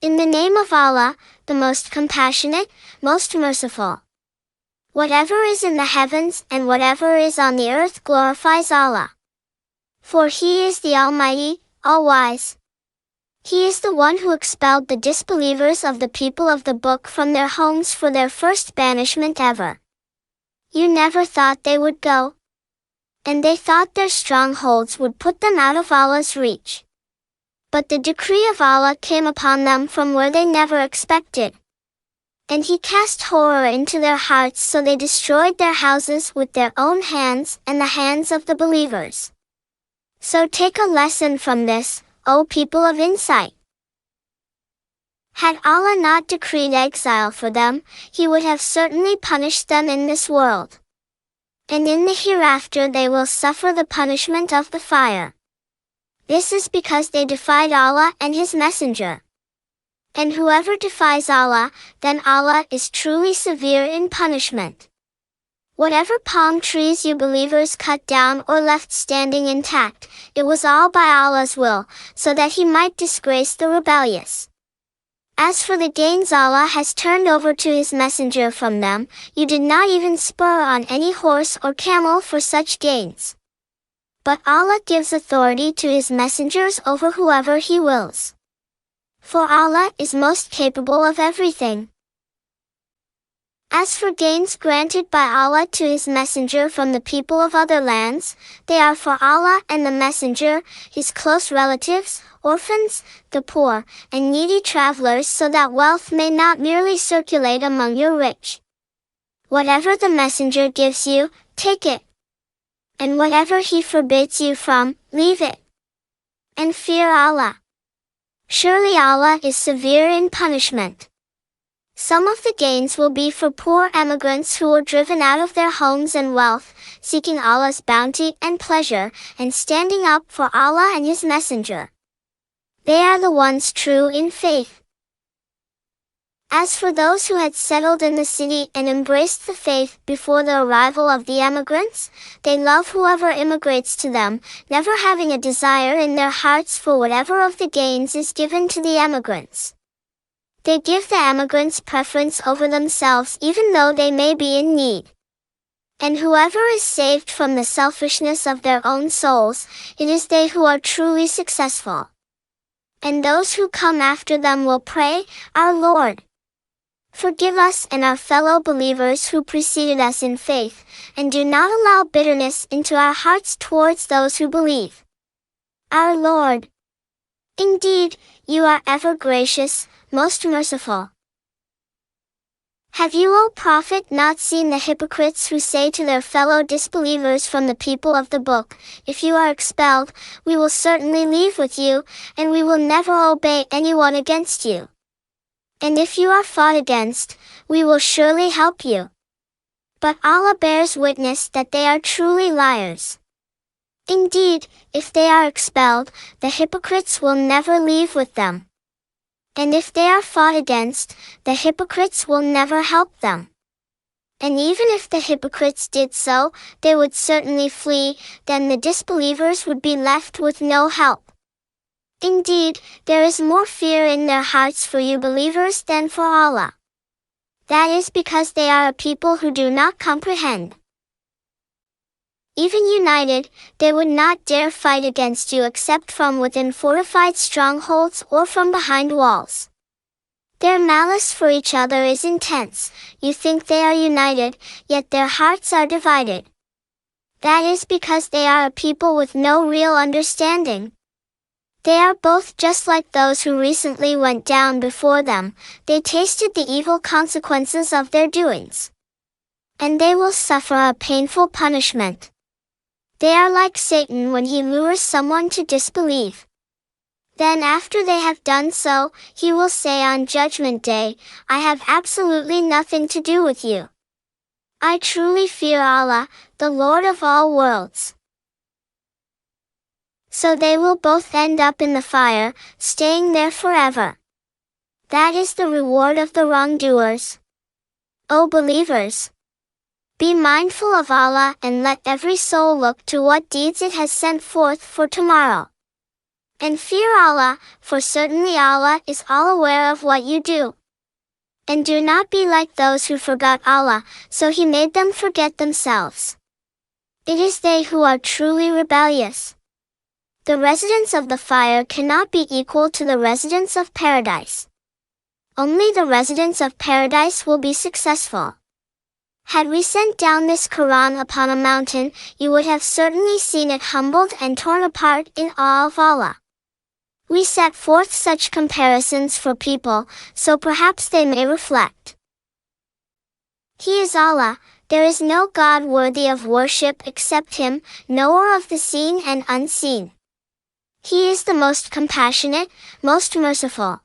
In the name of Allah, the most compassionate, most merciful. Whatever is in the heavens and whatever is on the earth glorifies Allah. For He is the Almighty, All-Wise. He is the one who expelled the disbelievers of the people of the book from their homes for their first banishment ever. You never thought they would go. And they thought their strongholds would put them out of Allah's reach. But the decree of Allah came upon them from where they never expected. And He cast horror into their hearts, so they destroyed their houses with their own hands and the hands of the believers. So take a lesson from this, O people of insight. Had Allah not decreed exile for them, He would have certainly punished them in this world. And in the hereafter they will suffer the punishment of the fire. This is because they defied Allah and His Messenger. And whoever defies Allah, then Allah is truly severe in punishment. Whatever palm trees you believers cut down or left standing intact, it was all by Allah's will, so that He might disgrace the rebellious. As for the gains Allah has turned over to His Messenger from them, you did not even spur on any horse or camel for such gains. But Allah gives authority to His messengers over whoever He wills. For Allah is most capable of everything. As for gains granted by Allah to His Messenger from the people of other lands, they are for Allah and the Messenger, His close relatives, orphans, the poor, and needy travelers, so that wealth may not merely circulate among your rich. Whatever the Messenger gives you, take it. And whatever He forbids you from, leave it. And fear Allah. Surely Allah is severe in punishment. Some of the gains will be for poor emigrants who were driven out of their homes and wealth, seeking Allah's bounty and pleasure, and standing up for Allah and His Messenger. They are the ones true in faith. As for those who had settled in the city and embraced the faith before the arrival of the emigrants, they love whoever immigrates to them, never having a desire in their hearts for whatever of the gains is given to the emigrants. They give the emigrants preference over themselves even though they may be in need. And whoever is saved from the selfishness of their own souls, it is they who are truly successful. And those who come after them will pray, Our Lord, forgive us and our fellow believers who preceded us in faith, and do not allow bitterness into our hearts towards those who believe. Our Lord, indeed, You are ever gracious, most merciful. Have you, O Prophet, not seen the hypocrites who say to their fellow disbelievers from the people of the book, If you are expelled, we will certainly leave with you, and we will never obey anyone against you. And if you are fought against, we will surely help you. But Allah bears witness that they are truly liars. Indeed, if they are expelled, the hypocrites will never leave with them. And if they are fought against, the hypocrites will never help them. And even if the hypocrites did so, they would certainly flee, then the disbelievers would be left with no help. Indeed, there is more fear in their hearts for you believers than for Allah. That is because they are a people who do not comprehend. Even united, they would not dare fight against you except from within fortified strongholds or from behind walls. Their malice for each other is intense. You think they are united, yet their hearts are divided. That is because they are a people with no real understanding. They are both just like those who recently went down before them. They tasted the evil consequences of their doings. And they will suffer a painful punishment. They are like Satan when he lures someone to disbelieve. Then after they have done so, he will say on Judgment Day, I have absolutely nothing to do with you. I truly fear Allah, the Lord of all worlds. So they will both end up in the fire, staying there forever. That is the reward of the wrongdoers. O believers! Be mindful of Allah and let every soul look to what deeds it has sent forth for tomorrow. And fear Allah, for certainly Allah is all aware of what you do. And do not be like those who forgot Allah, so He made them forget themselves. It is they who are truly rebellious. The residents of the fire cannot be equal to the residents of paradise. Only the residents of paradise will be successful. Had we sent down this Quran upon a mountain, you would have certainly seen it humbled and torn apart in awe of Allah. We set forth such comparisons for people, so perhaps they may reflect. He is Allah, there is no God worthy of worship except Him, knower of the seen and unseen. He is the most compassionate, most merciful.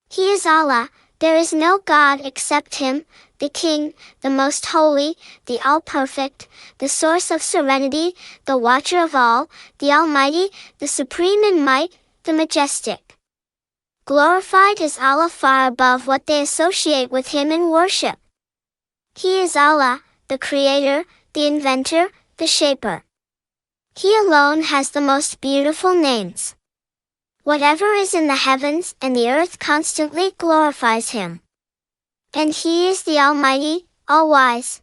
He is Allah, there is no God except Him, the King, the Most Holy, the All-Perfect, the Source of Serenity, the Watcher of all, the Almighty, the Supreme in might, the Majestic. Glorified is Allah far above what they associate with Him in worship. He is Allah, the Creator, the Inventor, the Shaper. He alone has the most beautiful names. Whatever is in the heavens and the earth constantly glorifies Him. And He is the Almighty, All-Wise.